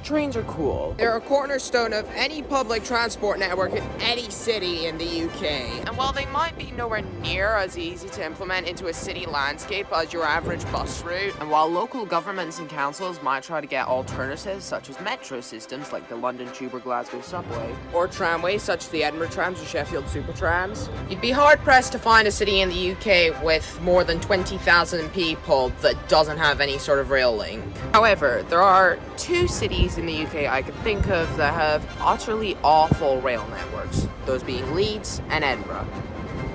trains are cool. They're a cornerstone of any public transport network in any city in the UK. And while they might be nowhere near as easy to implement into a city landscape as your average bus route, and while local governments and councils might try to get alternatives such as metro systems like the London Tube or Glasgow subway, or tramways such as the Edinburgh trams or Sheffield super trams, you'd be hard pressed to find a city in the UK with more than 20,000 people that doesn't have any sort of rail link. However, there are two cities in the UK I could think of that have utterly awful rail networks, those being Leeds and Edinburgh.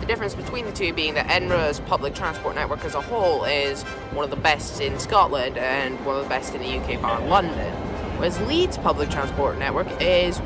The difference between the two being that Edinburgh's public transport network as a whole is one of the best in Scotland and one of the best in the UK bar London, whereas Leeds' public transport network is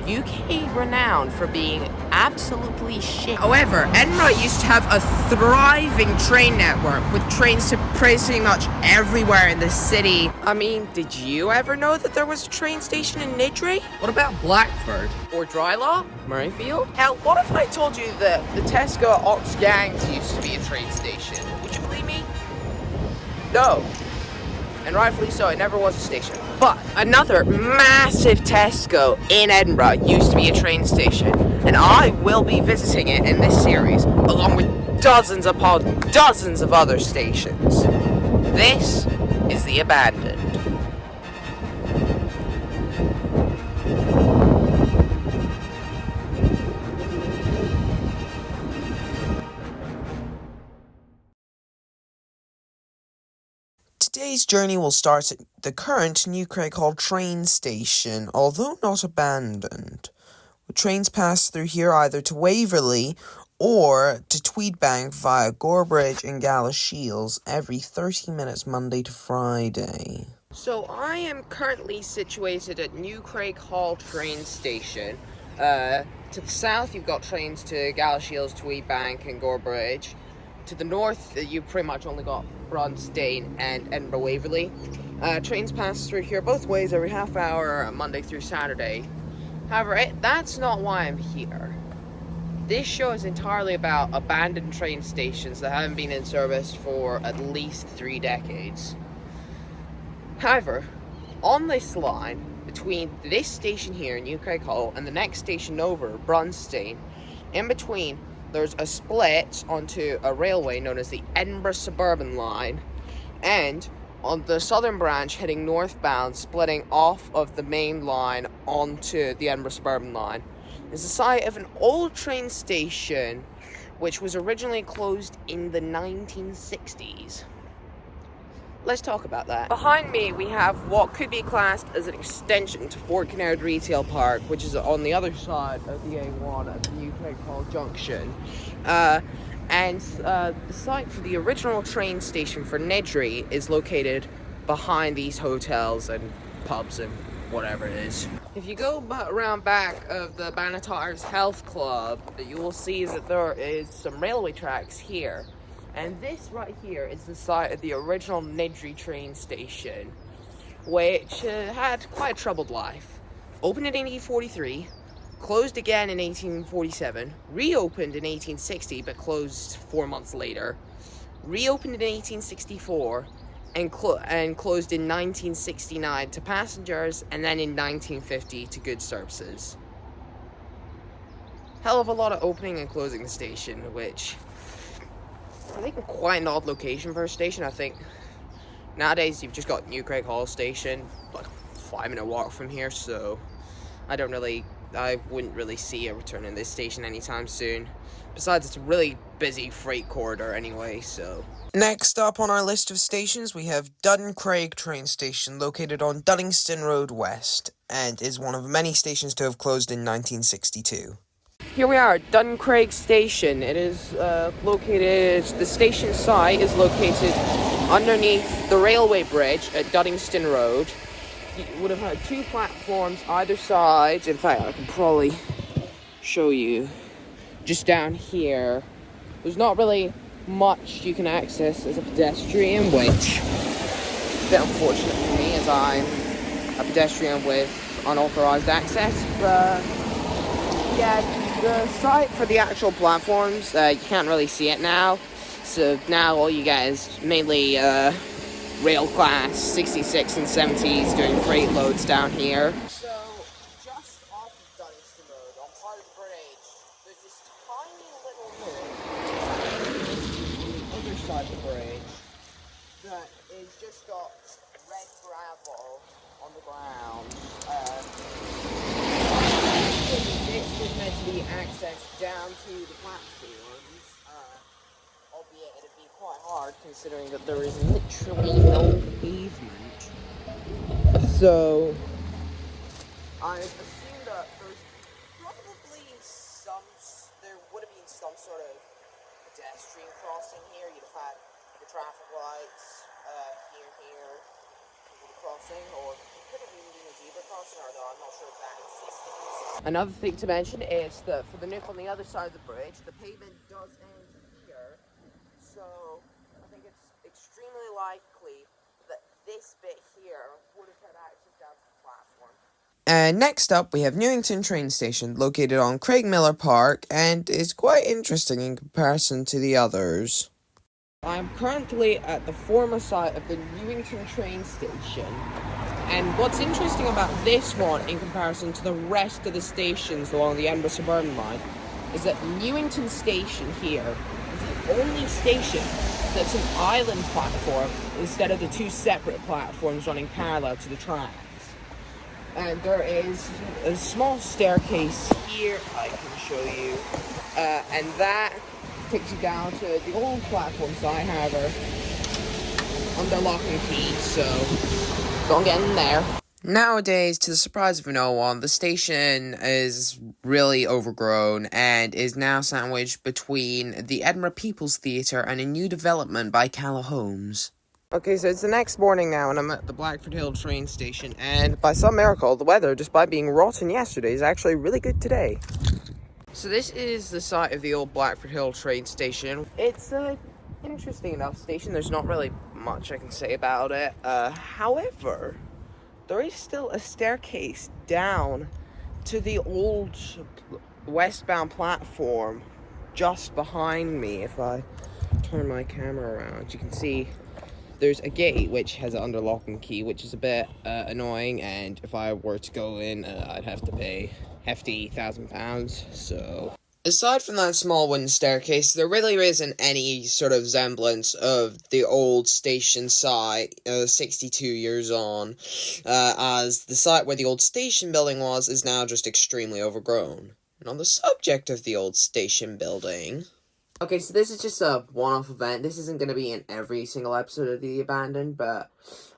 UK renowned for being absolutely shit. However, Edinburgh used to have a thriving train network with trains to pretty much everywhere in the city. I mean, did you ever know that there was a train station in Niddrie? What about Blackford? Or Drylaw? Murrayfield? Hell, what if I told you that the Tesco at Ox Gangs used to be a train station? Would you believe me? No. And rightfully so, it never was a station. But another massive Tesco in Edinburgh used to be a train station, and I will be visiting it in this series, along with dozens upon dozens of other stations. This is The Abandoned. Today's journey will start at the current New Craiglockhart train station, although not abandoned. Trains pass through here either to Waverley or to Tweedbank via Gorebridge and Galashiels every 30 minutes Monday to Friday. So I am currently situated at New Craiglockhart train station. To the south you've got trains to Galashiels, Tweedbank and Gorebridge. To the north, you've pretty much only got Brunstain and Edinburgh Waverley. Trains pass through here both ways every half hour, Monday through Saturday. However, that's not why I'm here. This show is entirely about abandoned train stations that haven't been in service for at least 3 decades. However, on this line, between this station here, New Craiglockhart, and the next station over, Brunstain, in between, there's a split onto a railway known as the Edinburgh Suburban line, and on the southern branch heading northbound, splitting off of the main line onto the Edinburgh Suburban line, is the site of an old train station which was originally closed in the 1960s. Let's talk about that. Behind me, we have what could be classed as an extension to Fort Kinnaird Retail Park, which is on the other side of the A1 at the New Craiglockhart Junction. And the site for the original train station for Niddrie is located behind these hotels and pubs and whatever it is. If you go around back of the Banatars Health Club, you will see that there is some railway tracks here. And this right here is the site of the original Niddrie train station, which had quite a troubled life. Opened in 1843, closed again in 1847, reopened in 1860 but closed 4 months later, reopened in 1864, and closed in 1969 to passengers, and then in 1950 to goods services. Hell of a lot of opening and closing the station, which I think quite an odd location for a station. I think nowadays you've just got New Craiglockhart Station, like 5-minute walk from here, so I wouldn't really see a return in this station anytime soon. Besides, it's a really busy freight corridor anyway, so. Next up on our list of stations, we have Dudden Craig train station, located on Duddingston Road West, and is one of many stations to have closed in 1962. Here we are, Dudden Craig Station. It is the station site is located underneath the railway bridge at Duddingston Road. You would have had 2 platforms either side. In fact, I can probably show you just down here. There's not really much you can access as a pedestrian, which is a bit unfortunate for me as I'm a pedestrian with unauthorized access, but yeah, the site for the actual platforms, you can't really see it now, so now all you get is mainly rail class 66 and 70s doing freight loads down here. So, just off of Dunstan Road, on part of the bridge, there's this tiny little road on the other side of the bridge that is just got red gravel on the ground. This was meant to be accessed down to the platforms, albeit it'd be quite hard considering that there is literally no pavement. So, I assume that there's probably there would have been some sort of pedestrian crossing here. You'd have had the traffic lights here, crossing, or it could have even been a zebra crossing, or no, I'm not sure if that exists. Another thing to mention is that for the nook on the other side of the bridge, the pavement does end here, so I think it's extremely likely that this bit here would have had access down to the platform. And next up, we have Newington Train Station, located on Craigmillar Park, and is quite interesting in comparison to the others. I'm currently at the former site of the Newington Train Station, and what's interesting about this one in comparison to the rest of the stations along the Edinburgh Suburban line is that Newington Station here is the only station that's an island platform instead of the two separate platforms running parallel to the tracks. And there is a small staircase here I can show you, and that takes you down to the old platform side, however, under lock and key, so don't get in there. Nowadays, to the surprise of no one, the station is really overgrown and is now sandwiched between the Edinburgh People's Theatre and a new development by Calla Homes. Okay, so it's the next morning now, and I'm at the Blackford Hill train station, and by some miracle, the weather, despite being rotten yesterday, is actually really good today. So this is the site of the old Blackford Hill train station. It's an interesting enough station. There's not really much I can say about it. However, there is still a staircase down to the old westbound platform just behind me. If I turn my camera around, you can see there's a gate which has an under lock and key, which is a bit annoying, and if I were to go in, I'd have to pay hefty £1,000, so... Aside from that small wooden staircase, there really isn't any sort of semblance of the old station site 62 years on, as the site where the old station building was is now just extremely overgrown. And on the subject of the old station building... Okay, so this is just a one-off event. This isn't going to be in every single episode of The Abandoned, but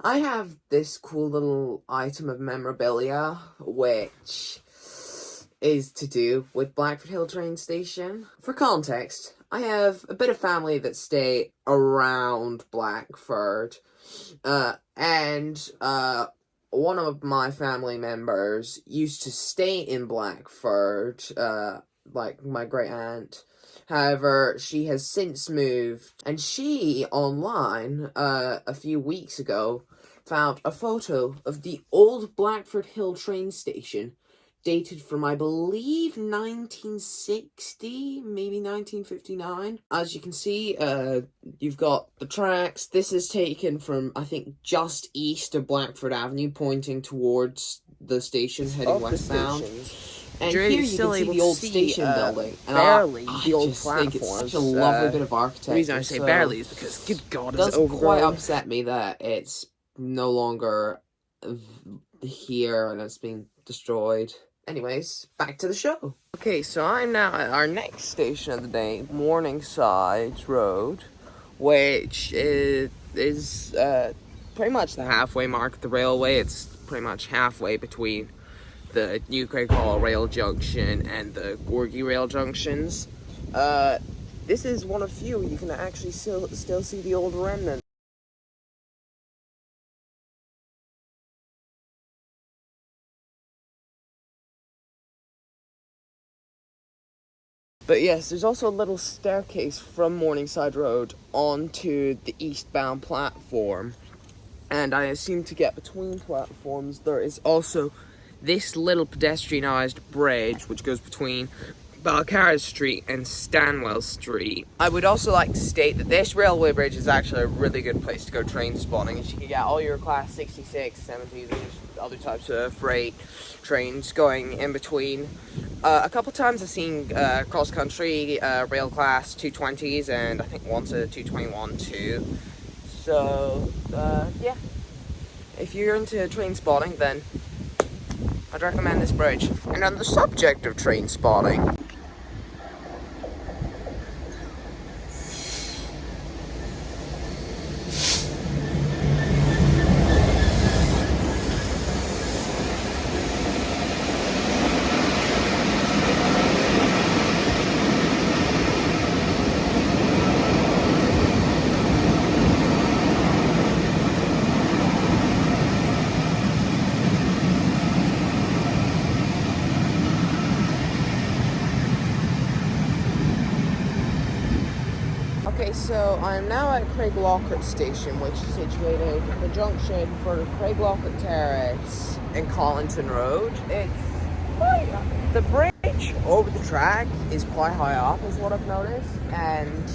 I have this cool little item of memorabilia, which is to do with Blackford Hill train station. For context, I have a bit of family that stay around Blackford, and one of my family members used to stay in Blackford, like my great aunt. However, she has since moved, and she, online, a few weeks ago, found a photo of the old Blackford Hill train station, dated from, I believe, 1960, maybe 1959. As you can see, you've got the tracks. This is taken from, I think, just east of Blackford Avenue, pointing towards the station, heading westbound. And here you can see the old station building. And barely I the old just think it's platforms. such a lovely bit of architecture. The reason I say barely is because, good God, It it's does overgrown. quite upset me that it's no longer here and it's being destroyed. Anyways, back to the show. Okay, so I'm now at our next station of the day, Morningside Road, which is pretty much the halfway mark of the railway. It's pretty much halfway between the New Craighall Rail Junction and the Gorgie Rail Junctions. This is one of few you can actually still see the old remnant. But yes, there's also a little staircase from Morningside Road onto the eastbound platform. And I assume to get between platforms, there is also this little pedestrianised bridge which goes between Balcarres Street and Stanwell Street. I would also like to state that this railway bridge is actually a really good place to go train spotting, as you can get all your class 66, 70s, and other types of freight trains going in between. A couple times I've seen cross-country rail class 220s, and I think once a 221 too. So, yeah. If you're into train spotting, then I'd recommend this bridge. And on the subject of train spotting, okay, so I'm now at Craiglockhart Station, which is situated at the junction for Craiglockhart Terrace and Newington Road. The bridge over the track is quite high up, is what I've noticed, and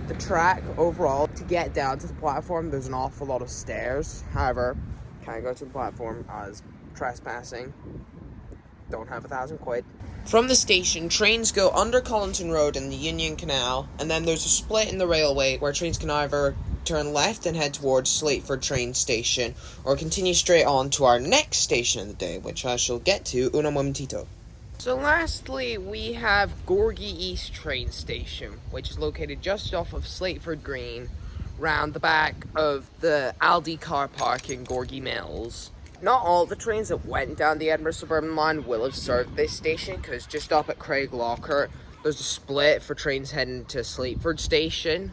the track overall, to get down to the platform, there's an awful lot of stairs. However, can't go to the platform as trespassing. Don't have £1,000. From the station, trains go under Collington Road and the Union Canal, and then there's a split in the railway where trains can either turn left and head towards Slateford train station, or continue straight on to our next station of the day, which I shall get to un momentito. So lastly, we have Gorgie East train station, which is located just off of Slateford Green, round the back of the Aldi car park in Gorgie Mills. Not all the trains that went down the Edinburgh Suburban line will have served this station, because just up at Craiglockhart, there's a split for trains heading to Slateford Station.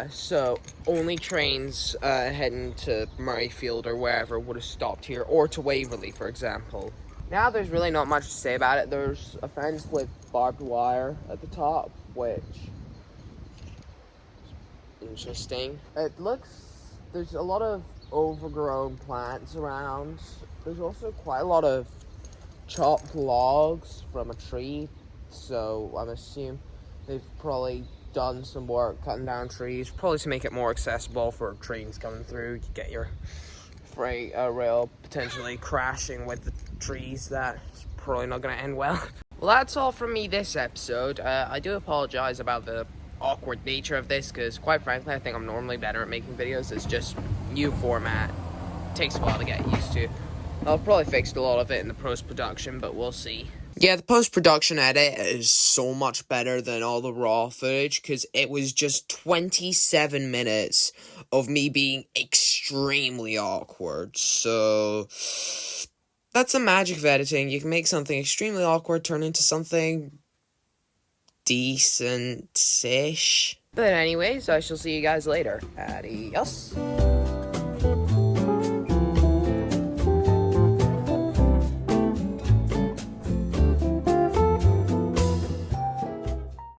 So only trains heading to Murrayfield or wherever would have stopped here, or to Waverley, for example. Now there's really not much to say about it. There's a fence with barbed wire at the top, which is interesting. There's a lot of overgrown plants around. There's also quite a lot of chopped logs from a tree, so I'm assuming they've probably done some work cutting down trees, probably to make it more accessible for trains coming through. You get your freight rail potentially crashing with the trees. That's probably not going to end well. Well, that's all from me this episode. I do apologize about the awkward nature of this, because quite frankly I think I'm normally better at making videos. It's just new format, takes a while to get used to. I've probably fixed a lot of it in the post-production, but we'll see. Yeah, the post-production edit is so much better than all the raw footage, because it was just 27 minutes of me being extremely awkward. So that's the magic of editing. You can make something extremely awkward turn into something decent-ish. But anyways, I shall see you guys later. Adios.